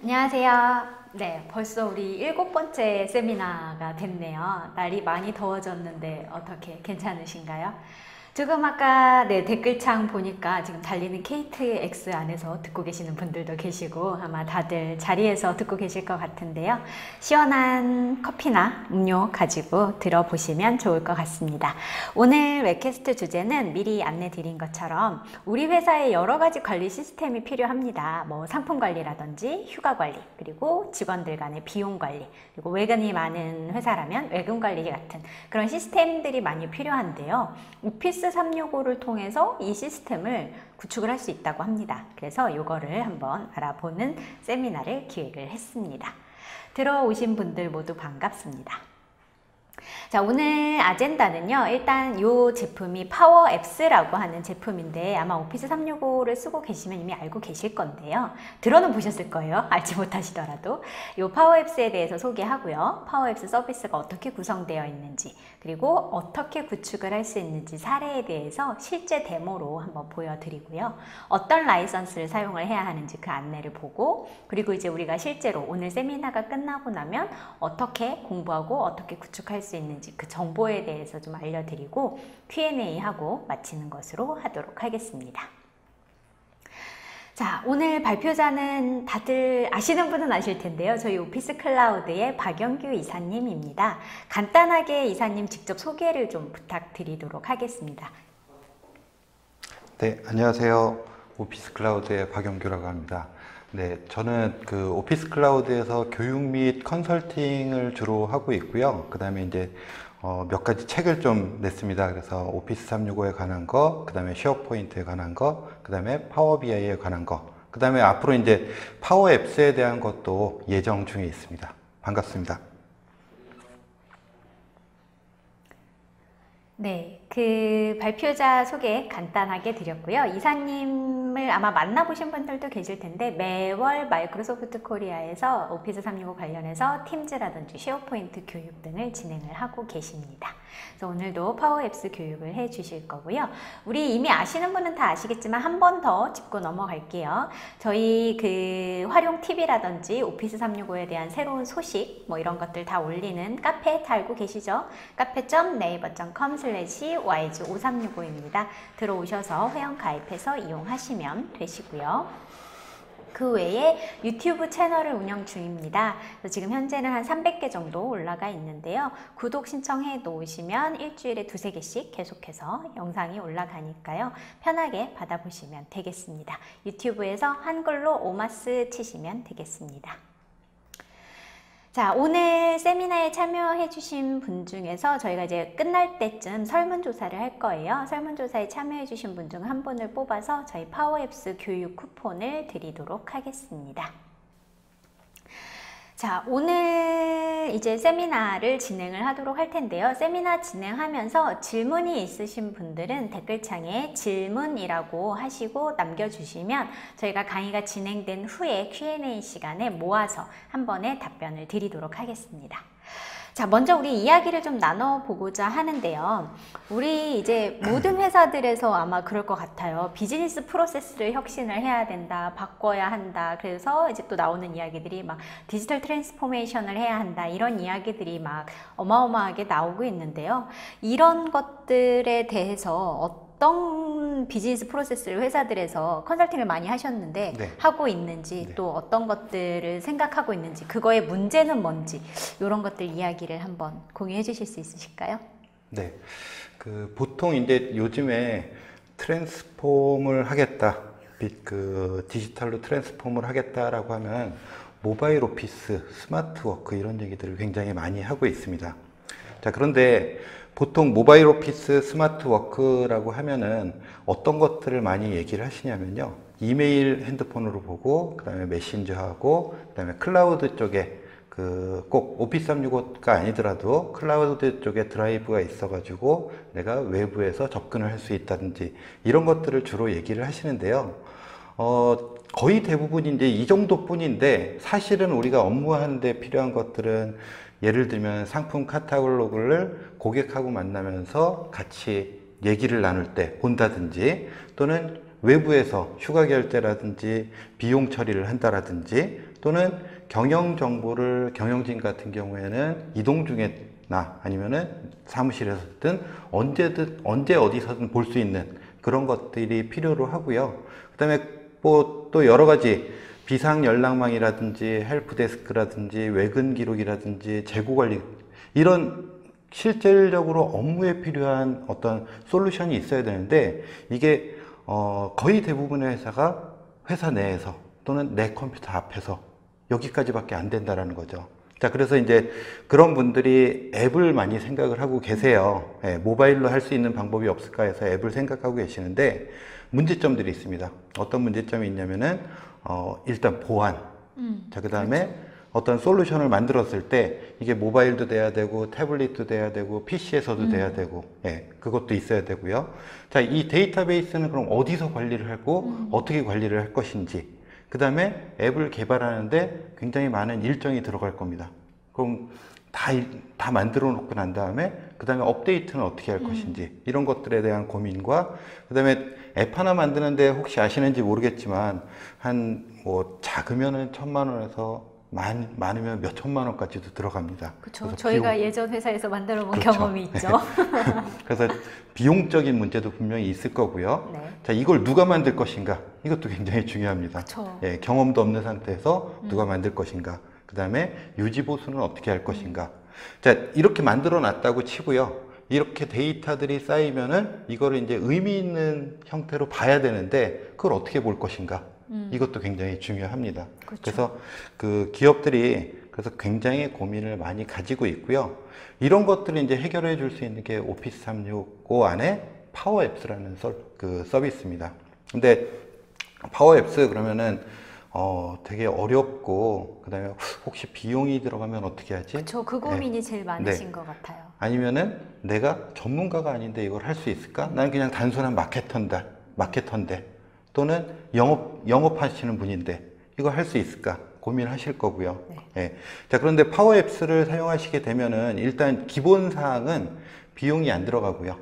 안녕하세요. 네, 벌써 우리 7번째 세미나가 됐네요. 날이 많이 더워졌는데 어떻게 괜찮으신가요? 지금 아까 댓글창 보니까 지금 달리는 KTX 안에서 듣고 계시는 분들도 계시고 아마 다들 자리에서 듣고 계실 것 같은데요. 시원한 커피나 음료 가지고 들어보시면 좋을 것 같습니다. 오늘 웹캐스트 주제는 미리 안내 드린 것처럼 우리 회사에 여러 가지 관리 시스템이 필요합니다. 뭐 상품 관리라든지 휴가 관리, 그리고 직원들 간의 비용 관리, 그리고 외근이 많은 회사라면 외근 관리 같은 그런 시스템들이 많이 필요한데요. 오피스 365를 통해서 이 시스템을 구축을 할 수 있다고 합니다. 그래서 이거를 한번 알아보는 세미나를 기획을 했습니다. 들어오신 분들 모두 반갑습니다. 자, 오늘 아젠다는요, 일단 이 제품이 파워 앱스라고 하는 제품인데 아마 오피스 365를 쓰고 계시면 이미 알고 계실 건데요. 들어는 보셨을 거예요. 알지 못하시더라도. 이 파워 앱스에 대해서 소개하고요. 파워 앱스 서비스가 어떻게 구성되어 있는지, 그리고 어떻게 구축을 할 수 있는지 사례에 대해서 실제 데모로 한번 보여드리고요. 어떤 라이선스를 사용을 해야 하는지 그 안내를 보고, 그리고 이제 우리가 실제로 오늘 세미나가 끝나고 나면 어떻게 공부하고 어떻게 구축할 수 있는지 그 정보에 대해서 좀 알려드리고 Q&A 하고 마치는 것으로 하도록 하겠습니다. 자, 오늘 발표자는 다들 아시는 분은 아실 텐데요. 저희 오피스 클라우드의 박영규 이사님입니다. 간단하게 이사님 직접 소개를 좀 부탁드리도록 하겠습니다. 네, 안녕하세요. 오피스 클라우드의 박영규라고 합니다. 네, 저는 그 오피스 클라우드에서 교육 및 컨설팅을 주로 하고 있고요. 그 다음에 이제 몇 가지 책을 좀 냈습니다. 그래서 오피스 365에 관한 거, 그 다음에 쉐어포인트에 관한 거, 그 다음에 파워 BI에 관한 거, 그 다음에 앞으로 이제 파워 앱스에 대한 것도 예정 중에 있습니다. 반갑습니다. 네, 그 발표자 소개 간단하게 드렸고요. 이사님을 아마 만나보신 분들도 계실 텐데 매월 마이크로소프트 코리아에서 오피스 365 관련해서 팀즈라든지 쉐어포인트 교육 등을 진행을 하고 계십니다. 그래서 오늘도 파워 앱스 교육을 해 주실 거고요. 우리 이미 아시는 분은 다 아시겠지만 한 번 더 짚고 넘어갈게요. 저희 그 활용 팁이라든지 오피스 365에 대한 새로운 소식 뭐 이런 것들 다 올리는 카페 다 알고 계시죠? 카페.naver.com/yz5365입니다. 들어오셔서 회원 가입해서 이용하시면 되시고요. 그 외에 유튜브 채널을 운영 중입니다. 그래서 지금 현재는 한 300개 정도 올라가 있는데요. 구독 신청해 놓으시면 일주일에 2~3개씩 계속해서 영상이 올라가니까요. 편하게 받아보시면 되겠습니다. 유튜브에서 한글로 오마스 치시면 되겠습니다. 자, 오늘 세미나에 참여해 주신 분 중에서 저희가 이제 끝날 때쯤 설문조사를 할 거예요. 설문조사에 참여해 주신 분 중 한 분을 뽑아서 저희 파워앱스 교육 쿠폰을 드리도록 하겠습니다. 자, 오늘 이제 세미나를 진행을 하도록 할 텐데요. 세미나 진행하면서 질문이 있으신 분들은 댓글창에 질문이라고 하시고 남겨주시면 저희가 강의가 진행된 후에 Q&A 시간에 모아서 한 번에 답변을 드리도록 하겠습니다. 자, 먼저 우리 이야기를 좀 나눠보고자 하는데요. 우리 이제 모든 회사들에서 아마 그럴 것 같아요. 비즈니스 프로세스를 혁신을 해야 된다, 바꿔야 한다. 그래서 이제 또 나오는 이야기들이 막 디지털 트랜스포메이션을 해야 한다. 이런 이야기들이 막 어마어마하게 나오고 있는데요. 이런 것들에 대해서 어떤 비즈니스 프로세스를 회사들에서 컨설팅을 많이 하셨는데 네. 하고 있는지, 네. 또 어떤 것들을 생각하고 있는지, 그거의 문제는 뭔지, 이런 것들 이야기를 한번 공유해 주실 수 있으실까요? 네. 그 보통 이제 요즘에 트랜스폼을 하겠다, 그 디지털로 트랜스폼을 하겠다라고 하면 모바일 오피스, 스마트 워크 이런 얘기들을 굉장히 많이 하고 있습니다. 자, 그런데 보통 모바일 오피스, 스마트 워크라고 하면은 어떤 것들을 많이 얘기를 하시냐면요. 이메일 핸드폰으로 보고, 그 다음에 메신저하고, 그 다음에 클라우드 쪽에 꼭 오피스 365가 아니더라도 클라우드 쪽에 드라이브가 있어가지고 내가 외부에서 접근을 할 수 있다든지 이런 것들을 주로 얘기를 하시는데요. 거의 대부분 이제 이 정도 뿐인데 사실은 우리가 업무하는데 필요한 것들은 예를 들면 상품 카탈로그를 고객하고 만나면서 같이 얘기를 나눌 때 본다든지 또는 외부에서 휴가 결제라든지 비용 처리를 한다라든지 또는 경영 정보를 경영진 같은 경우에는 이동 중에나 아니면은 사무실에서든 언제든 언제 어디서든 볼 수 있는 그런 것들이 필요로 하고요. 그다음에 뭐 또 여러 가지 비상 연락망이라든지 헬프데스크라든지 외근 기록이라든지 재고 관리 이런 실질적으로 업무에 필요한 어떤 솔루션이 있어야 되는데 이게 거의 대부분의 회사가 회사 내에서 또는 내 컴퓨터 앞에서 여기까지밖에 안 된다라는 거죠. 자, 그래서 이제 그런 분들이 앱을 많이 생각을 하고 계세요. 예, 모바일로 할 수 있는 방법이 없을까 해서 앱을 생각하고 계시는데 문제점들이 있습니다. 어떤 문제점이 있냐면은 일단 보안. 자, 그다음에 그렇죠. 어떤 솔루션을 만들었을 때 이게 모바일도 돼야 되고 태블릿도 돼야 되고 PC에서도 돼야 되고 예, 그것도 있어야 되고요. 자, 이 데이터베이스는 그럼 어디서 관리를 하고 어떻게 관리를 할 것인지 그 다음에 앱을 개발하는데 굉장히 많은 일정이 들어갈 겁니다. 그럼 다 만들어 놓고 난 다음에 그 다음에 업데이트는 어떻게 할 것인지 이런 것들에 대한 고민과 그 다음에 앱 하나 만드는데 혹시 아시는지 모르겠지만 한 뭐 작으면은 1,000만 원에서 많으면 몇 천만 원까지도 들어갑니다. 그렇죠. 저희가 예전 회사에서 만들어 본 그렇죠. 경험이 있죠. 그래서 비용적인 문제도 분명히 있을 거고요. 네. 자, 이걸 누가 만들 것인가? 이것도 굉장히 중요합니다. 그쵸. 예, 경험도 없는 상태에서 누가 만들 것인가? 그 다음에 유지 보수는 어떻게 할 것인가? 자, 이렇게 만들어 놨다고 치고요. 이렇게 데이터들이 쌓이면은 이거를 이제 의미 있는 형태로 봐야 되는데 그걸 어떻게 볼 것인가? 이것도 굉장히 중요합니다. 그렇죠. 그래서 그 기업들이 그래서 굉장히 고민을 많이 가지고 있고요. 이런 것들을 이제 해결해 줄 수 있는 게 오피스 365 안에 파워앱스라는 서비스입니다. 근데 파워앱스 그러면은 되게 어렵고 그다음에 혹시 비용이 들어가면 어떻게 하지? 그렇죠. 그 고민이 제일 많으신 것 같아요. 아니면은 내가 전문가가 아닌데 이걸 할 수 있을까? 나는 그냥 단순한 마케터인데 또는 영업하시는 분인데 이걸 할 수 있을까? 고민하실 거고요. 네. 예. 자, 그런데 파워앱스를 사용하시게 되면은 일단 기본 사항은 비용이 안 들어가고요.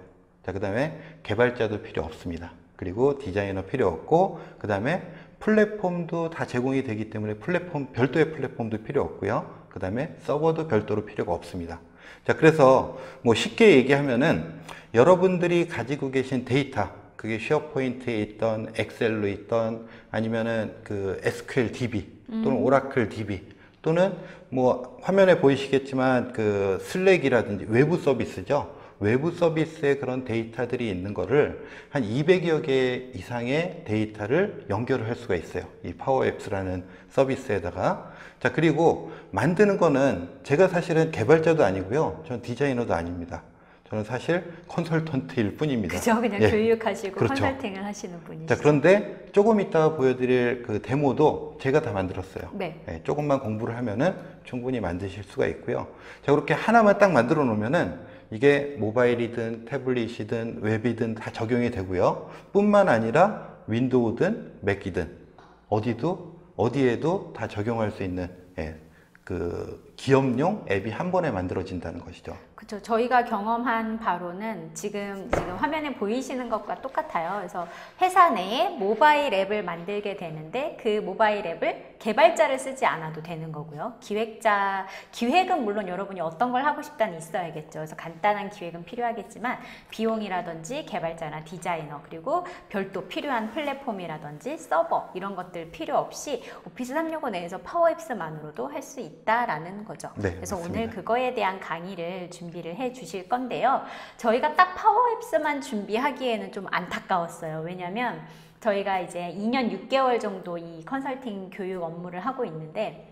자, 그다음에 개발자도 필요 없습니다. 그리고 디자이너 필요 없고 그다음에 플랫폼도 다 제공이 되기 때문에 별도의 플랫폼도 필요 없고요. 그다음에 서버도 별도로 필요가 없습니다. 자, 그래서 뭐 쉽게 얘기하면은 여러분들이 가지고 계신 데이터, 그게 쉐어포인트에 있던 엑셀로 있던 아니면은 그 SQL DB 또는 오라클 DB 또는 뭐 화면에 보이시겠지만 그 슬랙이라든지 외부 서비스죠. 외부 서비스에 그런 데이터들이 있는 거를 한 200여 개 이상의 데이터를 연결을 할 수가 있어요. 이 파워앱스라는 서비스에다가. 자, 그리고 만드는 거는 제가 사실은 개발자도 아니고요. 전 디자이너도 아닙니다. 저는 사실 컨설턴트일 뿐입니다. 그죠? 그냥 예. 교육하시고 그렇죠. 컨설팅을 하시는 분이시죠. 자, 그런데 조금 이따 보여드릴 그 데모도 제가 다 만들었어요. 네. 예, 조금만 공부를 하면은 충분히 만드실 수가 있고요. 자, 그렇게 하나만 딱 만들어 놓으면은 이게 모바일이든 태블릿이든 웹이든 다 적용이 되고요. 뿐만 아니라 윈도우든 맥이든 어디에도 다 적용할 수 있는 그 기업용 앱이 한 번에 만들어진다는 것이죠. 그렇죠. 저희가 경험한 바로는 지금 화면에 보이시는 것과 똑같아요. 그래서 회사 내에 모바일 앱을 만들게 되는데 그 모바일 앱을 개발자를 쓰지 않아도 되는 거고요. 기획은 물론 여러분이 어떤 걸 하고 싶다는 있어야겠죠. 그래서 간단한 기획은 필요하겠지만 비용이라든지 개발자나 디자이너 그리고 별도 필요한 플랫폼이라든지 서버 이런 것들 필요 없이 오피스 365 내에서 파워앱스만으로도 할 수 있다라는 거죠. 네, 그래서 맞습니다. 오늘 그거에 대한 강의를 준비를 해 주실 건데요. 저희가 딱 파워앱스만 준비하기에는 좀 안타까웠어요. 왜냐면 저희가 이제 2년 6개월 정도 이 컨설팅 교육 업무를 하고 있는데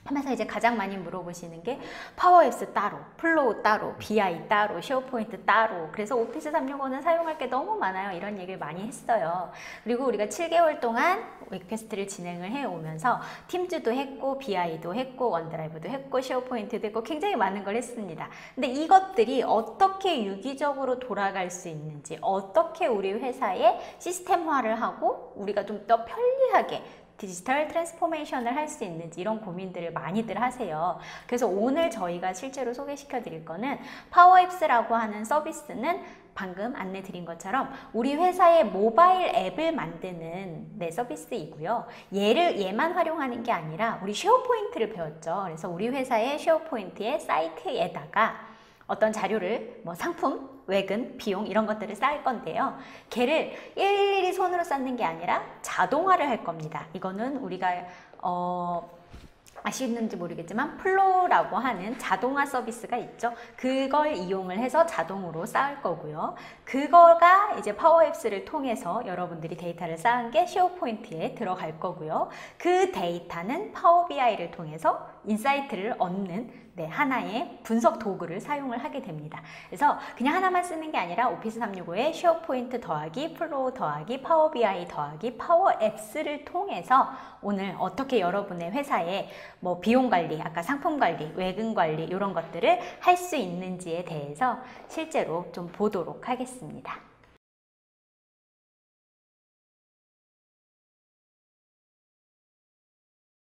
하면서 이제 가장 많이 물어보시는 게 파워앱스 따로, 플로우 따로, BI 따로, 쉐어포인트 따로. 그래서 오피스 365는 사용할 게 너무 많아요. 이런 얘기를 많이 했어요. 그리고 우리가 7개월 동안 웹캐스트를 진행을 해오면서 팀즈도 했고, BI도 했고, 원드라이브도 했고, 쉐어포인트도 했고, 굉장히 많은 걸 했습니다. 근데 이것들이 어떻게 유기적으로 돌아갈 수 있는지, 어떻게 우리 회사에 시스템화를 하고 우리가 좀 더 편리하게 디지털 트랜스포메이션을 할 수 있는지 이런 고민들을 많이들 하세요. 그래서 오늘 저희가 실제로 소개시켜 드릴 거는 파워앱스라고 하는 서비스는 방금 안내 드린 것처럼 우리 회사의 모바일 앱을 만드는 서비스이고요. 얘만 활용하는 게 아니라 우리 쉐어포인트를 배웠죠. 그래서 우리 회사의 쉐어포인트의 사이트에다가 어떤 자료를 상품, 외근, 비용 이런 것들을 쌓을 건데요. 걔를 일일이 손으로 쌓는 게 아니라 자동화를 할 겁니다. 이거는 우리가 아시는지 모르겠지만 플로라고 하는 자동화 서비스가 있죠. 그걸 이용을 해서 자동으로 쌓을 거고요. 그거가 이제 파워앱스를 통해서 여러분들이 데이터를 쌓은 게 쉐어포인트에 들어갈 거고요. 그 데이터는 파워 BI를 통해서 인사이트를 얻는 하나의 분석 도구를 사용을 하게 됩니다. 그래서 그냥 하나만 쓰는 게 아니라 오피스 365에 쉐어포인트 더하기 플로우 더하기 파워 BI 더하기 파워 앱스를 통해서 오늘 어떻게 여러분의 회사에 비용 관리, 아까 상품 관리, 외근 관리 이런 것들을 할 수 있는지에 대해서 실제로 좀 보도록 하겠습니다.